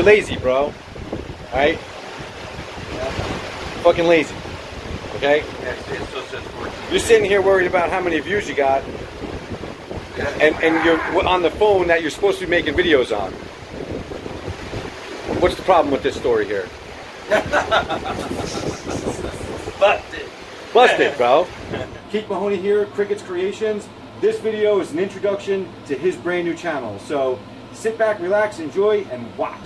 lazy, bro. Alright? Fucking lazy. Okay? You're sitting here worried about how many views you got, and you're on the phone that you're supposed to be making videos on. What's the problem with this story here? Busted. Busted, bro. Keith Mahoney here, Kricket's Creations. This video is an introduction to his brand new channel. So sit back, relax, enjoy, and watch.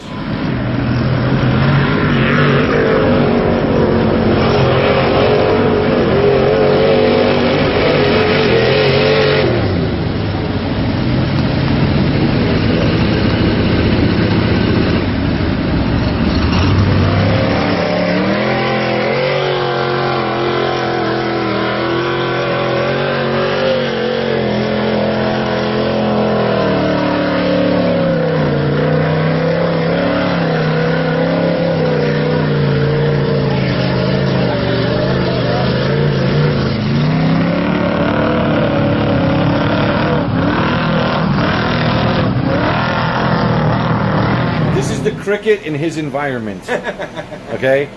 The Kricket in his environment. Okay,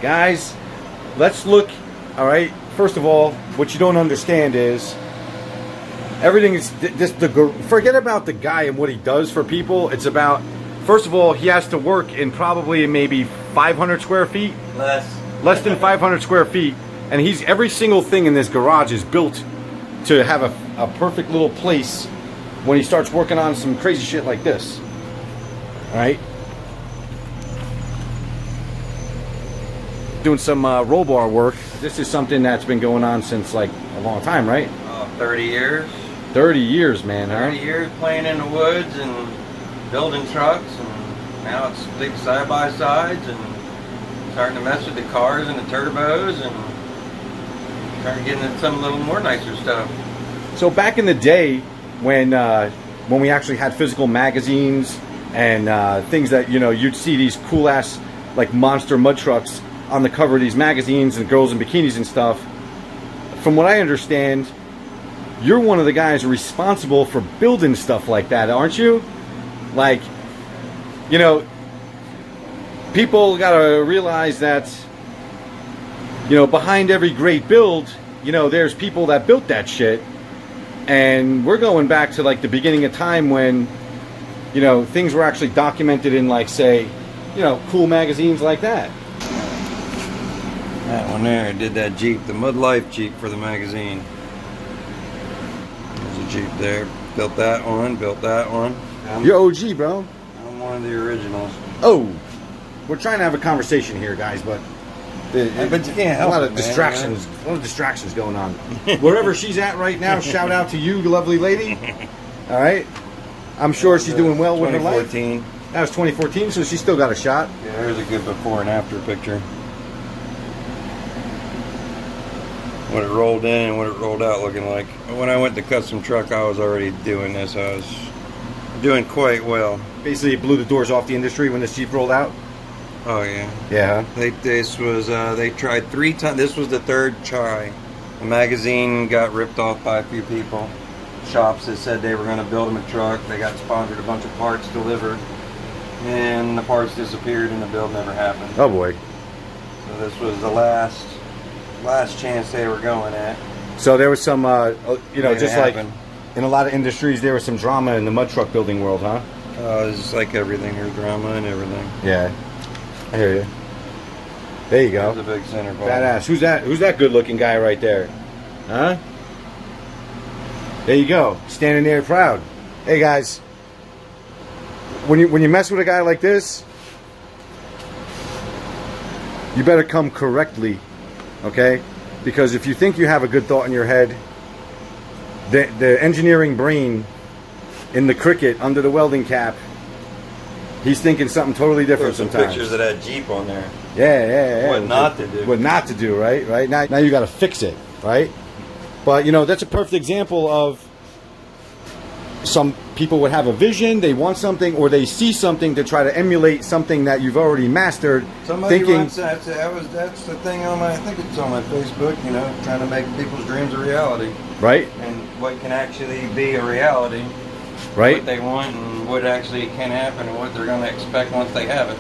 guys, let's look. All right, first of all, what you don't understand is everything is just forget about the guy and what he does for people. It's about, first of all, he has to work in probably maybe 500 square feet, less than 500 square feet, and he's every single thing in this garage is built to have a perfect little place when he starts working on some crazy shit like this. All right. Doing some roll bar work. This is something that's been going on since like a long time, right? 30 years. 30 years, man. 30 years playing in the woods and building trucks, and now it's big side-by-sides and starting to mess with the cars and the turbos and starting to get into some little more nicer stuff. So back in the day when we actually had physical magazines and things that, you know, you'd see these cool ass like monster mud trucks on the cover of these magazines and girls in bikinis and stuff. From what I understand, you're one of the guys responsible for building stuff like that, aren't you? Like, you know, people gotta realize that, you know, behind every great build, you know, there's people that built that shit. And we're going back to like the beginning of time when, you know, things were actually documented in, like, say, you know, cool magazines like that. That one there, I did that Jeep, the Mud Life Jeep for the magazine. There's a Jeep there. Built that one, built that one. You're OG, bro. I'm one of the originals. Oh, we're trying to have a conversation here, guys, but but you can't help a lot it, of distractions. man. A lot of distractions going on. Wherever she's at right now, shout out to you, lovely lady. All right, I'm sure she's doing well with her life. 2014. That was 2014, so she still got a shot. Yeah, there's a good before and after picture. What it rolled in and what it rolled out looking like. When I went to custom truck, I was already doing this. I was doing quite well. Basically, it blew the doors off the industry when this Jeep rolled out. Oh yeah. Yeah. They tried 3 times. This was the 3rd try. The magazine got ripped off by a few people. Shops that said they were going to build them a truck. They got sponsored a bunch of parts delivered, and the parts disappeared and the build never happened. Oh boy. So this was the last chance they were going at. So there was some, you know, just like happen. in a lot of industries, there was some drama in the mud truck building world, huh? It's like everything. There's drama and everything. Yeah, I hear you. There you go. There's a big center ball. Badass. Who's that? Who's that good-looking guy right there? Huh? There you go. Standing there proud. Hey guys, when you mess with a guy like this, you better come correctly. Okay, because if you think you have a good thought in your head, the engineering brain in the Kricket under the welding cap, he's thinking something totally different. There's some sometimes. pictures of that Jeep on there. Yeah. What not to do. What not to do, right? Now you got to fix it, right? But you know, that's a perfect example of some people would have a vision, they want something, or they see something to try to emulate something that you've already mastered. Somebody runs that's the thing on my, I think it's on my Facebook, you know, trying to make people's dreams a reality. Right. And what can actually be a reality Right. what they want and what actually can happen and what they're going to expect once they have it.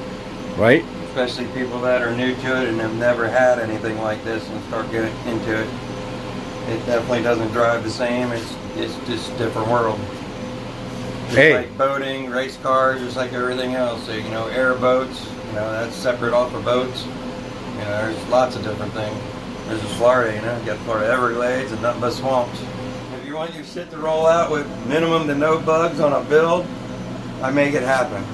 Right. Especially people that are new to it and have never had anything like this and start getting into it. It definitely doesn't drive the same. It's just a different world. Just Hey. like boating, race cars, just like everything else. So, you know, airboats, you know, that's separate off of boats. You know, there's lots of different things. There's just Florida, you know, you got Florida Everglades and nothing but swamps. If you want your shit to roll out with minimum to no bugs on a build, I make it happen.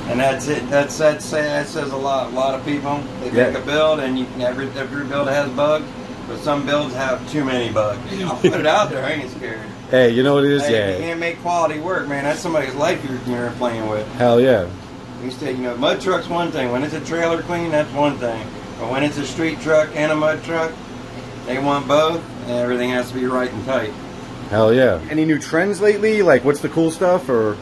And that's it. That says a lot. A lot of people, they make a build and every build has bugs, but some builds have too many bugs. I'll put it out there, I ain't scared. Hey, you know what it is? Hey, you can't make quality work, man. That's somebody's life you're playing with. Hell yeah. You know, mud truck's one thing. When it's a trailer clean, that's one thing. But when it's a street truck and a mud truck, they want both, and everything has to be right and tight. Hell yeah. Any new trends lately? Like, what's the cool stuff? Or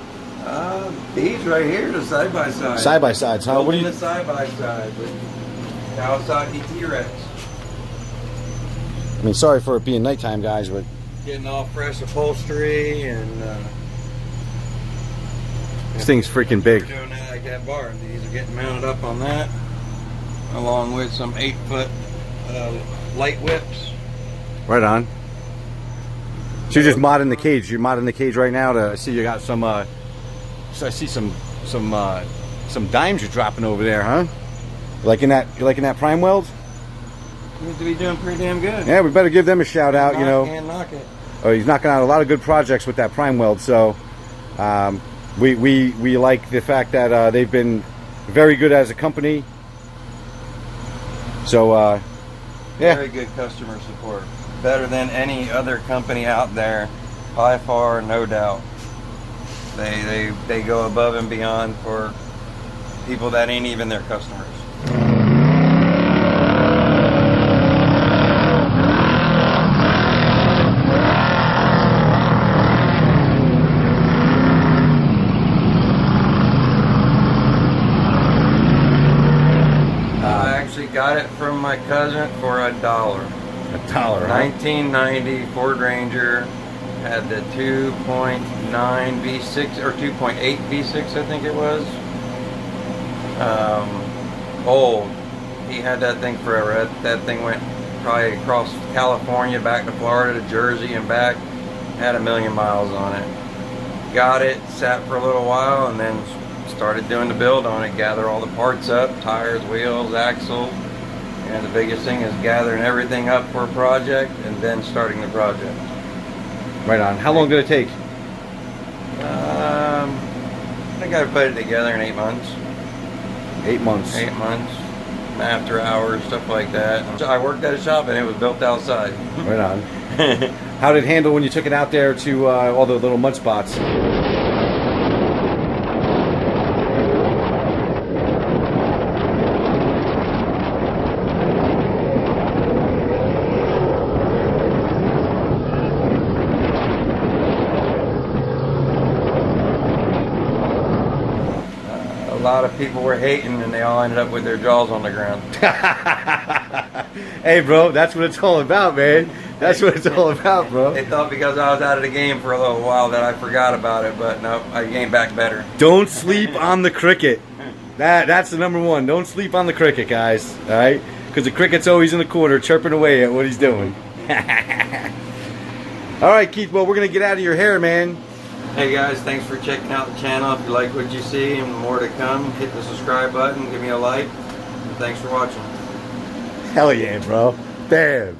These right here, the side by side. side by sides, huh? What do you? The side by side with Kawasaki T-Rex. I mean, sorry for it being nighttime, guys, but Getting all fresh upholstery and this thing's freaking big. we're doing that like that bar. These are getting mounted up on that, along with some 8-foot light whips. Right on. So you're just modding the cage. You're modding the cage right now to see you got some. So I see some dimes you're dropping over there, huh? You liking that prime weld? Seems to be doing pretty damn good. Yeah, we better give them a shout out. You know, Can't knock it. oh, he's knocking out a lot of good projects with that prime weld. So we like the fact that they've been very good as a company. So yeah, Very good customer support. Better than any other company out there, by far, no doubt. They go above and beyond for people that ain't even their customers. I actually got it from my cousin for $1. $1, huh? 1990 Ford Ranger had the 2.9 V6 or 2.8 V6, I think it was. Old. He had that thing forever. That thing went probably across California, back to Florida, to Jersey, and back. Had 1 million miles on it. Got it, sat for a little while, and then started doing the build on it. Gather all the parts up, tires, wheels, axle. And the biggest thing is gathering everything up for a project and then starting the project. Right on. How long did it take? I think I put it together in 8 months. 8 months. 8 months. After hours, stuff like that. I worked at a shop and it was built outside. Right on. How did it handle when you took it out there to all the little mud spots? A lot of people were hating and they all ended up with their jaws on the ground. Hey, bro, that's what it's all about, man. That's what it's all about, bro. They thought because I was out of the game for a little while that I forgot about it, but no, I came back better. Don't sleep on the Kricket. That's the number one. Don't sleep on the Kricket, guys. All right? Because the Cricket's always in the corner chirping away at what he's doing. All right, Keith, well, we're going to get out of your hair, man. Hey guys, thanks for checking out the channel. If you like what you see and more to come, hit the subscribe button, give me a like, and thanks for watching. Hell yeah, bro. Damn.